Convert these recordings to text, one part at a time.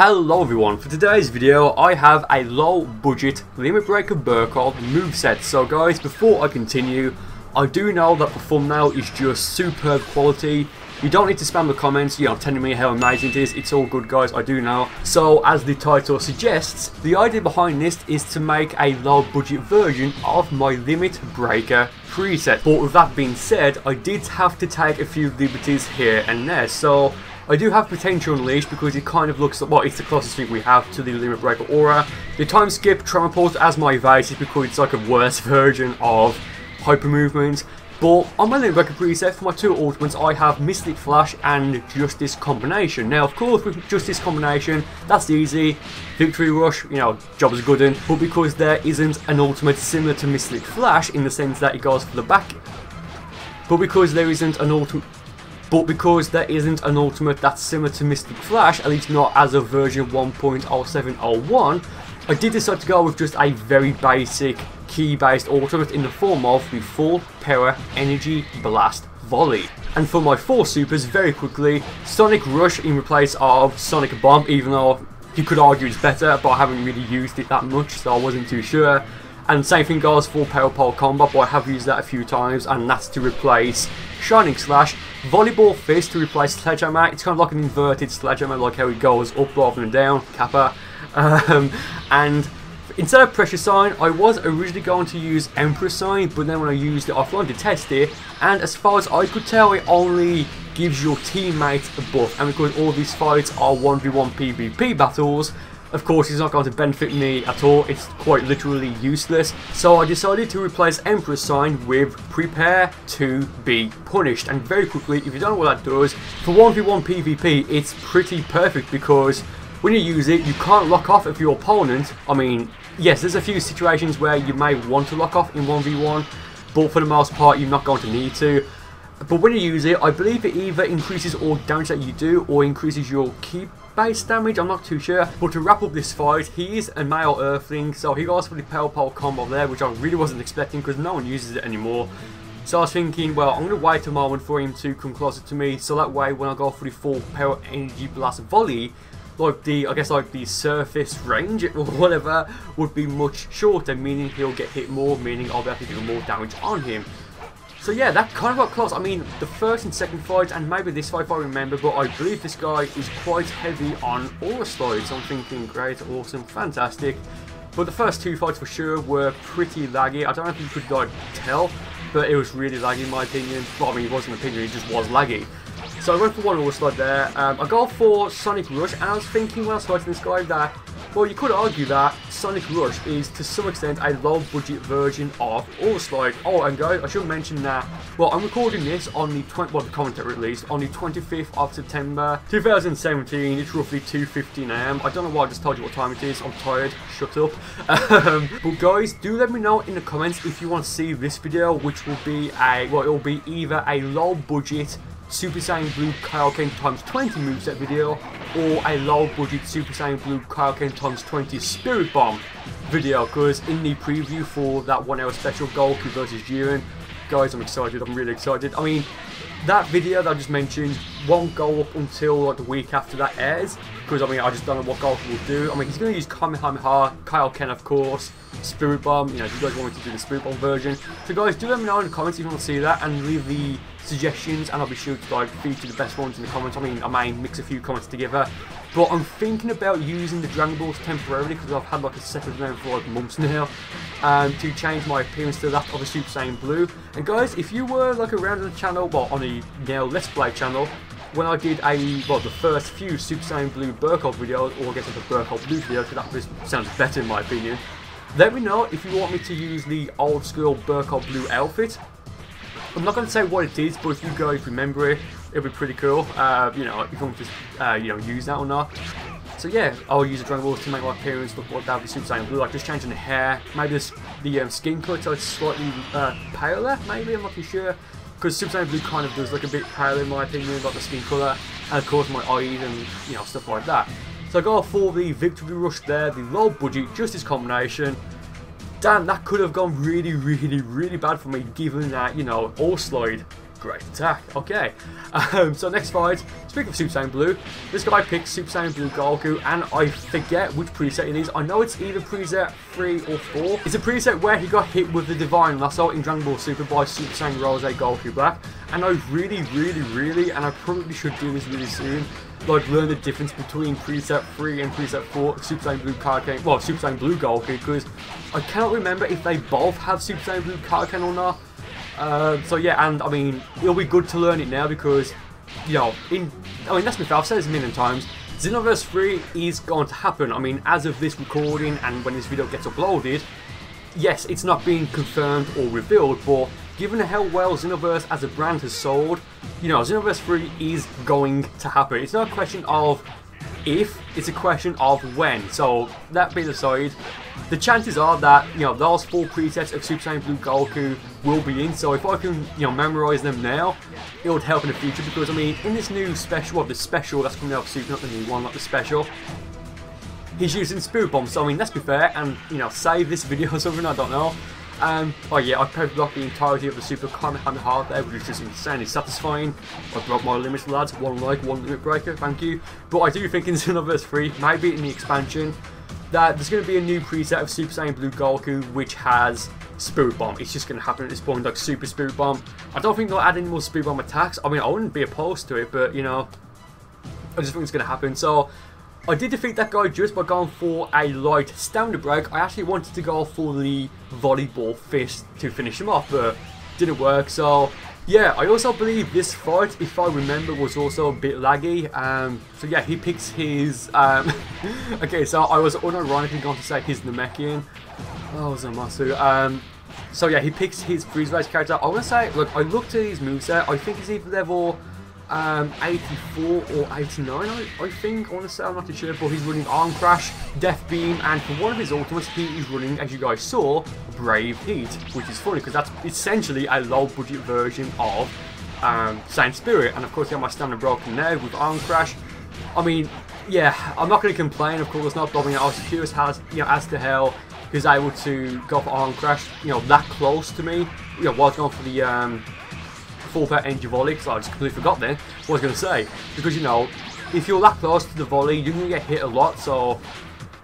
Hello everyone, for today's video I have a low budget limit breaker Burcol moveset. So guys, before I continue, I do know that the thumbnail is just superb quality. You don't need to spam the comments, telling me how amazing it is. It's all good guys, I do know. So as the title suggests, the idea behind this is to make a low budget version of my limit breaker preset. But with that being said, I did have to take a few liberties here and there. So I do have potential unleashed because it kind of looks like, well, it's the closest thing we have to the limit breaker aura. The time skip trampled as my base is because it's like a worse version of hyper movement. But on my limit breaker preset for my two ultimates, I have Mystic Flash and Justice combination. Now, of course, with Justice combination, that's easy. Victory Rush, job is good. But because there isn't an ultimate similar to Mystic Flash in the sense that it goes for the back, but because there isn't an ultimate that's similar to Mystic Flash, at least not as of version 1.0701, I did decide to go with just a very basic key-based ultimate in the form of the Full Power Energy Blast Volley. And for my four supers, very quickly, Sonic Rush in place of Sonic Bomb, even though you could argue it's better, but I haven't really used it that much, so I wasn't too sure. And same thing goes for Power Pole Combo, but I have used that a few times, and that's to replace Shining Slash. Volleyball Fist to replace Sledgehammer. It's kind of like an inverted Sledgehammer, like how it goes up rather than down, Kappa. And instead of Pressure Sign, I was originally going to use Emperor Sign, but then when I used it offline to test it, and as far as I could tell, it only gives your teammates a buff. And because all these fights are 1v1 PvP battles, of course, it's not going to benefit me at all. It's quite literally useless. So I decided to replace Emperor Sign with Prepare to be Punished. And very quickly, if you don't know what that does, for 1v1 PvP, it's pretty perfect because when you use it, you can't lock off if your opponent, yes, there's a few situations where you may want to lock off in 1v1, but for the most part, you're not going to need to. But when you use it, I believe it either increases all damage that you do or increases your key base damage, I'm not too sure. But to wrap up this fight, he is a male Earthling, so he goes for the Power Pole combo there, which I really wasn't expecting because no one uses it anymore. So I was thinking, well, I'm going to wait a moment for him to come closer to me, so that way when I go for the Full Power Energy Blast Volley, like the surface range or whatever would be much shorter, meaning he'll get hit more, meaning I'll be able to do more damage on him. So yeah, that kind of got close. The first and second fight, and maybe this fight if I remember, but I believe this guy is quite heavy on aura slides. So I'm thinking, great, awesome, fantastic. But the first two fights for sure were pretty laggy. I don't know if you could tell, but it was really laggy in my opinion. Well, it wasn't an opinion, it just was laggy. So I went for one aura slide there. I go for Sonic Rush, and I was thinking when I was fighting this guy that, well, you could argue that Sonic Rush is to some extent a low budget version of Aura Slide. Oh, and guys, I should mention that, well, I'm recording this on the the commentary at least, on the 25th of September 2017. It's roughly 2:15 AM. I don't know why I just told you what time it is. I'm tired. Shut up. But guys, do let me know in the comments if you want to see this video, which will be it will be either a low budget Super Saiyan Blue Kaioken times 20 moveset video, or a low budget Super Saiyan Blue Kaioken times 20 Spirit Bomb video, because in the preview for that 1 hour special Goku vs Jiren, guys, I'm excited, I'm really excited. That video that I just mentioned won't go up until like the week after that airs, because I just don't know what Goku will do. He's going to use Kamehameha, Kaioken of course, Spirit Bomb, if you guys want me to do the Spirit Bomb version. So guys, do let me know in the comments if you want to see that, and leave the suggestions, and I'll be sure to feature the best ones in the comments. I may mix a few comments together, but I'm thinking about using the Dragon Balls temporarily because I've had like a set of them for like months now, to change my appearance to that of a Super Saiyan Blue. And guys, if you were like around on the channel, on the Let's Play channel, when I did the first few Super Saiyan Blue Burcol videos, or I guess like a Burcol Blue video, because that sounds better in my opinion, let me know if you want me to use the old school Burcol Blue outfit. I'm not going to say what it is, but if you guys remember it, it'll be pretty cool. If you want to just, use that or not. So yeah, I'll use the Dragon Balls to make my appearance look like that would be Super Saiyan Blue, like just changing the hair, maybe the skin colour so it's slightly paler, maybe, I'm not too sure. Because Super Saiyan Blue kind of does look a bit paler in my opinion, like the skin colour, and of course my eyes and stuff like that. So I go for the Victory Rush there, the low budget Justice combination. Damn, that could have gone really bad for me, given that, Aura Slide Great attack. Okay. So next fight, speaking of Super Saiyan Blue, this guy picks Super Saiyan Blue Goku, and I forget which preset it is. I know it's either preset 3 or 4. It's a preset where he got hit with the Divine Lasso in Dragon Ball Super by Super Saiyan Rose Goku Black, and I really, and I probably should do this really soon, like learn the difference between preset 3 and preset 4 Super Saiyan Blue Kaioken, well, Super Saiyan Blue Goku, because I cannot remember if they both have Super Saiyan Blue Kaioken or not. So yeah, and I mean, it'll be good to learn it now because, you know, let's be fair, I've said this a million times, Xenoverse 3 is going to happen. I mean, as of this recording and when this video gets uploaded, yes, it's not being confirmed or revealed, but given how well Xenoverse as a brand has sold, you know, Xenoverse 3 is going to happen. It's not a question of if, it's a question of when. So, that being aside, the chances are that, you know, those 4 presets of Super Saiyan Blue Goku will be in. So if I can, you know, memorize them now, it would help in the future, because I mean, in this new special, well, the special that's coming out soon, not the new one, not the special, he's using Spirit Bomb. So I mean, let's be fair and, you know, save this video or something, I don't know. Oh yeah, I pepper blocked the entirety of the Super Kamehameha there, which is just insanely satisfying. I broke my limits, lads. 1 like, 1 limit breaker, thank you. But I do think in Xenoverse 3, maybe in the expansion, that there's going to be a new preset of Super Saiyan Blue Goku which has Spirit Bomb. It's just going to happen at this point, like Super Spirit Bomb. I don't think they'll add any more Spirit Bomb attacks. I mean, I wouldn't be opposed to it, but, you know, I just think it's going to happen. So, I did defeat that guy just by going for a light stamina break. I actually wanted to go for the volleyball fist to finish him off, but didn't work. So yeah, I also believe this fight, if I remember, was also a bit laggy. So yeah, he picks his okay, so I was unironically going to say his Namekian. Oh, Zamasu. So yeah, he picks his Freeze Race character. I want to say, look, I looked at his moveset. I think he's either level 84 or 89, I think. I want to say, I'm not too sure, but he's running Arm Crash, Death Beam, and for one of his ultimates, he is running, as you guys saw, Brave Heat, which is funny because that's essentially a low-budget version of Saiyan Spirit. And of course, you have my stamina broken now with Arm Crash. I mean, yeah, I'm not going to complain. Of course, not bothering. I was curious as to how he was able to go for Arm Crash, you know, that close to me. You know, while going for the full power energy volley, because I just completely forgot then what I was going to say. Because, you know, if you're that close to the volley, you're going to get hit a lot. So,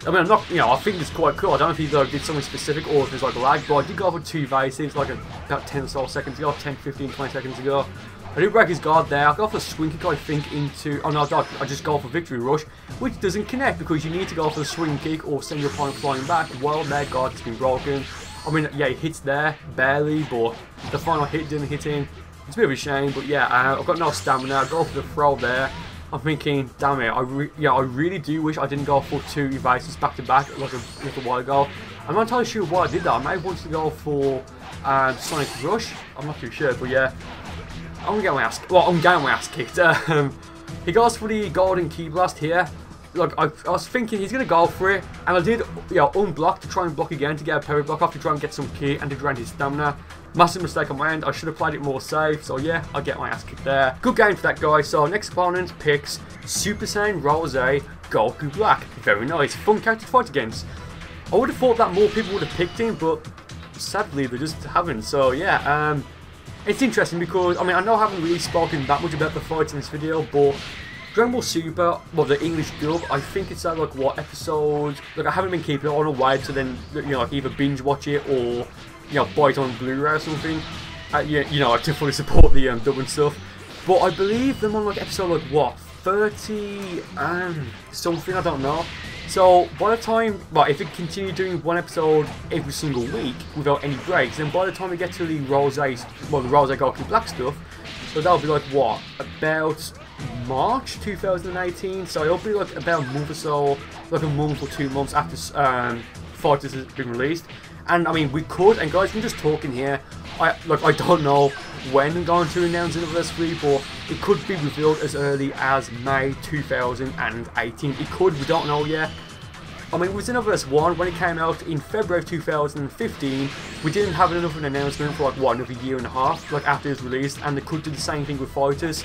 I mean, I'm not, you know, I think it's quite cool. I don't know if he did something specific or if it's like a lag, but I did go for 2 evasives like about 10 or so seconds ago, 10, 15, 20 seconds ago. I did break his guard there. I go for a swing kick, I think, into... Oh no, I just go for Victory Rush, which doesn't connect because you need to go for the swing kick or send your opponent flying back. Well, their guard has been broken. I mean, yeah, he hits there, barely, but the final hit didn't hit him. It's a bit of a shame, but yeah, I've got no stamina. I go for the throw there. I'm thinking, damn it, I really do wish I didn't go for 2 evasives back to back like a little while ago. I'm not entirely sure why I did that. I may have wanted to go for Sonic Rush. I'm not too sure, but yeah, I'm getting my ass kicked. He goes for the Golden Key Blast here. Look, I was thinking he's going to go for it, and I did, you know, unblock to try and block again to get a parry block off to try and get some key and to drain his stamina. Massive mistake on my end. I should have played it more safe, so yeah, I get my ass kicked there. Good game for that guy. So next opponent picks Super Saiyan Rose Goku Black. Very nice. Fun character to fight against. I would have thought that more people would have picked him, but sadly they just haven't. So yeah, it's interesting because, I mean, I know I haven't really spoken that much about the fights in this video, but Dragon Ball Super, well, the English dub, I think it's at like what episode? Like, I haven't been keeping it on a wide, so then, you know, like either binge watch it or, you know, buy it on Blu-ray or something. Yeah, you know, I fully support the dub and stuff. But I believe them on like episode like what, 30 something, I don't know. So by the time, well, if it continue doing 1 episode every single week without any breaks, then by the time we get to the Rose Goku Black stuff, so that'll be like what, about March 2018. So it'll be like about a month or so, like a month or 2 months after Fighters has been released. And I mean, we could, and guys, we're just talking here. I don't know when I'm going to announce Xenoverse 3, but it could be revealed as early as May 2018. It could, we don't know yet. I mean, with Xenoverse 1, when it came out in February of 2015, we didn't have enough of an announcement for like, what, another year and a half, like after it was released, and they could do the same thing with Fighters.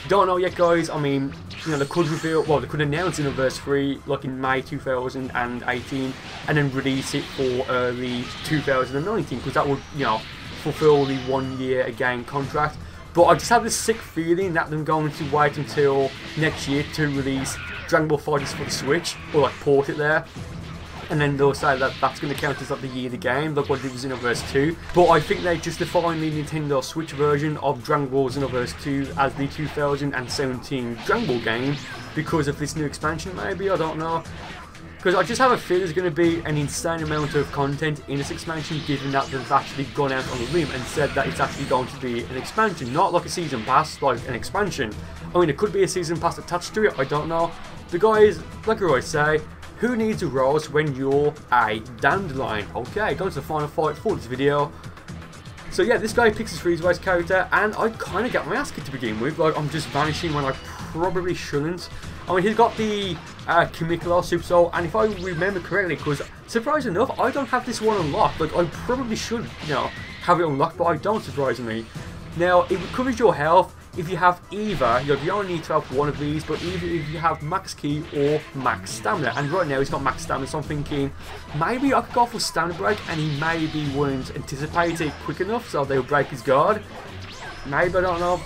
Don't know yet, guys. I mean, you know, they could reveal, well, they could announce Xenoverse 3 like in May 2018, and then release it for early 2019, because that would, you know, fulfill the 1 year again contract. But I just have this sick feeling that they're going to wait until next year to release Dragon Ball FighterZ for the Switch, or like port it there. And then they'll say that that's going to count as like the year of the game, like what they did with Xenoverse 2. But I think they're justifying the Nintendo Switch version of Dragon Ball Xenoverse 2 as the 2017 Dragon Ball game because of this new expansion, maybe, I don't know. Because I just have a feeling there's going to be an insane amount of content in this expansion, given that they've actually gone out on a limb and said that it's actually going to be an expansion, not like a season pass, like an expansion. I mean, it could be a season pass attached to it, I don't know. But guys, like I always say, who needs a rose when you're a Dandelion? Okay, going to the final fight for this video. So yeah, this guy picks his Freeze-Wise character, and I kind of get my ass kicked to begin with. Like, I'm just vanishing when I probably shouldn't. I mean, he's got the Kimikolo Super Soul, and if I remember correctly, because surprisingly enough, I don't have this one unlocked. Like, I probably should, you know, have it unlocked, but I don't, surprisingly. Now, it recovers your health if you have either, you only need to have one of these, but either if you have max ki or max stamina. And right now he's got max stamina, so I'm thinking maybe I could go for stamina break, and he maybe wouldn't anticipate it quick enough, so they'll break his guard. Maybe, I don't know.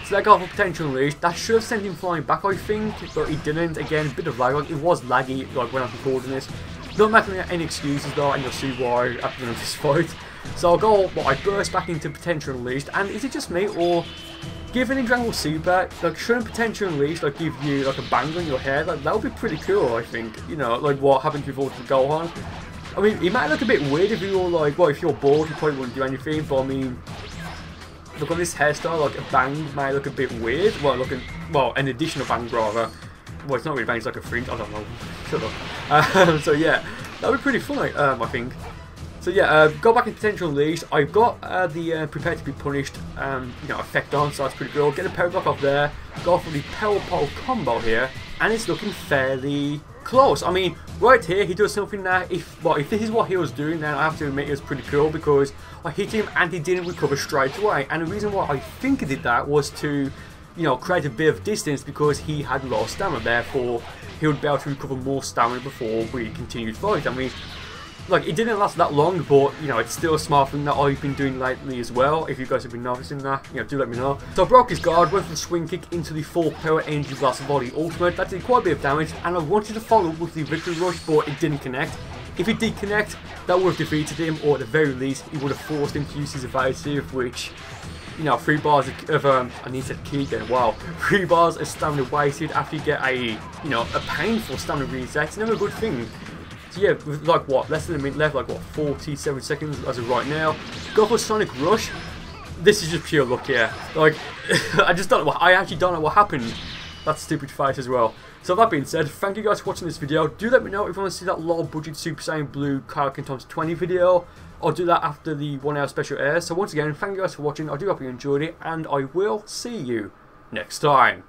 So they go for potential unleash. That should have sent him flying back, I think, but he didn't. Again, a bit of lag. Like, it was laggy, like when I was recording this. Not making any excuses though, and you'll see why at the end of this fight. So I'll go, well, I burst back into potential unleashed, and is it just me, or given in Dragon Ball Super, like, shouldn't potential unleashed like give you like a bang on your head? Like, that would be pretty cool, I think. You know, like what happened before to Gohan. I mean, it might look a bit weird if you're like, well, if you're bored, you probably wouldn't do anything. But I mean, look on this hairstyle, like a bang may look a bit weird. Well, an additional bang rather. Well, it's not really bang, it's like a fringe. I don't know. Shut up. So yeah, that would be pretty fun, I think. So yeah, go back in potential unleashed. I've got the prepare to be punished, you know, effect on, so that's pretty cool. Get a power block off there. Go for the power pole combo here, and it's looking fairly close. I mean, right here he does something that if this is what he was doing, then I have to admit it was pretty cool because I hit him and he didn't recover straight away. And the reason why I think he did that was to, you know, create a bit of distance because he had low stamina. Therefore, he would be able to recover more stamina before we continued fight. I mean, like, it didn't last that long, but, you know, it's still a smart thing that I've been doing lately as well. If you guys have been noticing that, you know, do let me know. So I broke his guard, went for the swing kick into the full power energy blast body ultimate. That did quite a bit of damage, and I wanted to follow with the victory rush, but it didn't connect. If it did connect, that would have defeated him, or at the very least, it would have forced him to use his evasive, which, you know, 3 bars of, I need to key again, wow. 3 bars of stamina wasted after you get a, you know, a painful stamina reset. It's never a good thing. So yeah, with like what, less than a minute left, like what, 47 seconds as of right now. Go for Sonic Rush. This is just pure luck here. Like, I actually don't know what happened. That's stupid fight as well. So that being said, thank you guys for watching this video. Do let me know if you want to see that low budget Super Saiyan Blue Kaioken times 20 video. I'll do that after the 1 hour special airs. So once again, thank you guys for watching. I do hope you enjoyed it, and I will see you next time.